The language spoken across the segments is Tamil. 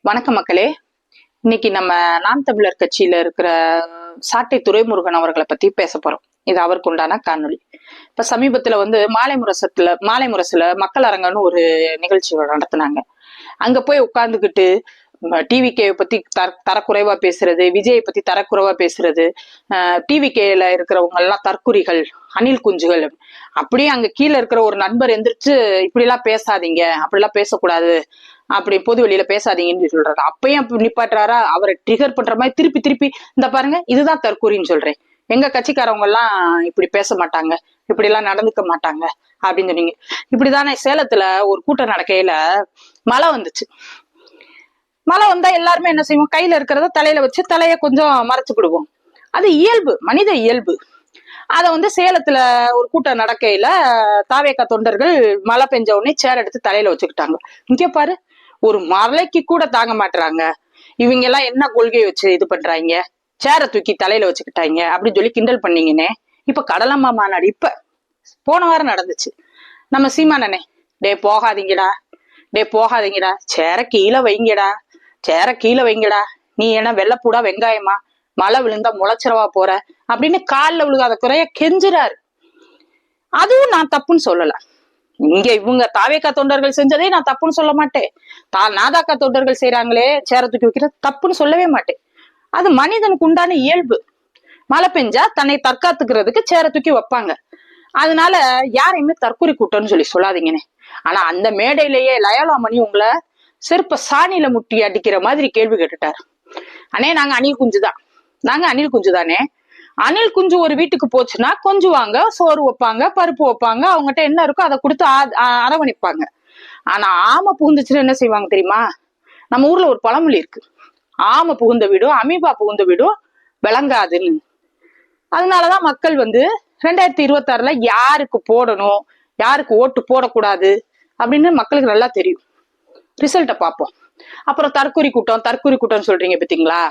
வணக்கம் மக்களே. இன்னைக்கு நம்ம நாம் தமிழர் கட்சியில இருக்கிற சாட்டை துரைமுருகன் அவர்களை பத்தி பேச போறோம். இது அவருக்கு உண்டான காணொலி. இப்ப சமீபத்துல மாலை முரசுல மக்கள் அரங்கன்னு ஒரு நிகழ்ச்சி நடத்தினாங்க. அங்க போய் உட்கார்ந்துகிட்டு டிவிகே பத்தி தரக்குறைவா பேசுறது, விஜயை பத்தி தரக்குறைவா பேசுறது, டிவிகேல இருக்கிறவங்க எல்லாம் தற்குறிகள், அணில் குஞ்சுகள். அப்படியே அங்க கீழே இருக்கிற ஒரு நண்பர் எந்திரிச்சு இப்படி எல்லாம் பேசாதீங்க, அப்படிலாம் பேசக்கூடாது, அப்படி பொது வெளியில பேசாதீங்கன்னு சொல்றாரு. அப்பயும் நிப்பாட்டுறாரா? அவரை ட்ரிகர் பண்ற மாதிரி திருப்பி திருப்பி இந்த பாருங்க, இதுதான் தற்கூரின்னு சொல்றேன், எங்க கட்சிக்காரவங்க எல்லாம் இப்படி பேச மாட்டாங்க, இப்படி எல்லாம் நடந்துக்க மாட்டாங்க அப்படின்னு சொன்னீங்க. இப்படிதானே சேலத்துல ஒரு கூட்டம் நடக்கையில மழை வந்துச்சு. மழை வந்தா எல்லாருமே என்ன செய்வோம், கையில இருக்கிறத தலையில வச்சு தலைய கொஞ்சம் மறைச்சுக்கிடுவோம். அது இயல்பு, மனித இயல்பு. அத சேலத்துல ஒரு கூட்டம் நடக்கையில தாவேக்கா தொண்டர்கள் மழை பெஞ்ச உடனே சேர் எடுத்து தலையில வச்சுக்கிட்டாங்க. இங்க பாரு, ஒரு மலைக்கு கூட தாங்க மாட்டுறாங்க இவங்க எல்லாம், என்ன கொள்கையை வச்சு இது பண்றாங்க, சேரை தூக்கி தலையில வச்சுக்கிட்டாங்க அப்படின்னு சொல்லி கிண்டல் பண்ணீங்கன்னே. இப்ப கடலம்மா மாநாடு இப்ப போன வாரம் நடந்துச்சு. நம்ம சீமானனே, டே போகாதீங்கடா, சேரை கீழே வைங்கடா, சேரை கீழே வைங்கடா, நீ என்ன வெள்ளப்பூடா வெங்காயமா, மழை விழுந்தா முளைச்சிரவா போற அப்படின்னு காலில் விழுகாத குறைய கெஞ்சுறாரு. அதுவும் நான் தப்புன்னு சொல்லல. இங்க இவங்க தாவேக்கா தொண்டர்கள் செஞ்சதே நான் தப்புன்னு சொல்ல மாட்டேன். நாதாக்கா தொண்டர்கள் செய்யறாங்களே சேர தூக்கி வைக்கிறது, தப்புன்னு சொல்லவே மாட்டேன். அது மனிதனுக்கு உண்டான இயல்பு. மழை பெஞ்சா தன்னை தற்காத்துக்கிறதுக்கு சேர தூக்கி வைப்பாங்க. அதனால யாரையுமே தற்கொலை கூட்டம்னு சொல்லி சொல்லாதீங்கன்னு. ஆனா அந்த மேடையிலேயே லயோலாமணி உங்களை செருப்ப சாணியில முட்டி அடிக்கிற மாதிரி கேள்வி கேட்டுட்டாரு. அண்ணே, நாங்க அணில் குஞ்சு தானே. அணில் குஞ்சு ஒரு வீட்டுக்கு போச்சுன்னா கொஞ்சுவாங்க, சோறு வைப்பாங்க, பருப்பு வைப்பாங்க, அவங்ககிட்ட என்ன இருக்கோ அதை கொடுத்து அரவணைப்பாங்க. ஆனா ஆமை புகுந்துச்சுன்னு என்ன செய்வாங்க தெரியுமா? நம்ம ஊர்ல ஒரு பழமொழி இருக்கு, ஆமை புகுந்த வீடும் அமீபா புகுந்த வீடும் விளங்காதுன்னு. அதனாலதான் மக்கள் 2026 யாருக்கு போடணும், யாருக்கு ஓட்டு போடக்கூடாது அப்படின்னு மக்களுக்கு நல்லா தெரியும். ரிசல்ட்டை பார்ப்போம். அப்புறம் தற்கொலை கூட்டம் சொல்றீங்க பாத்தீங்களா?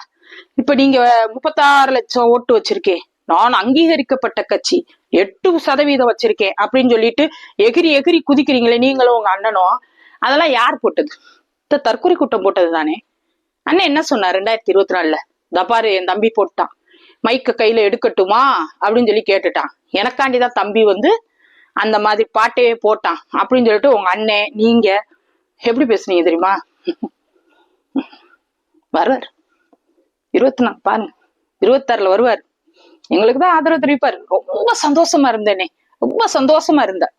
இப்ப நீங்க 36 லட்சம் ஓட்டு வச்சிருக்கேன், நான் அங்கீகரிக்கப்பட்ட கட்சி 8% வச்சிருக்கேன் அப்படின்னு சொல்லிட்டு எகிரி எகிரி குதிக்கிறீங்களே நீங்களும் உங்க அண்ணனும். அதெல்லாம் யார் போட்டது? தற்கொலை கூட்டம் போட்டது தானே. அண்ணன் என்ன சொன்னார் 2024? தபாரு, என் தம்பி போட்டான், மைக்க கையில எடுக்கட்டுமா அப்படின்னு சொல்லி கேட்டுட்டான். எனக்காண்டிதான் தம்பி அந்த மாதிரி பாட்டையே போட்டான் அப்படின்னு சொல்லிட்டு உங்க அண்ணன் நீங்க எப்படி பேசுனீங்க தெரியுமா? வருவார் 24, பாருங்க 26 வருவார், எங்களுக்குதான் ஆதரவு தெரிவிப்பார். ரொம்ப சந்தோஷமா இருந்தேனே, ரொம்ப சந்தோஷமா இருந்தேன்.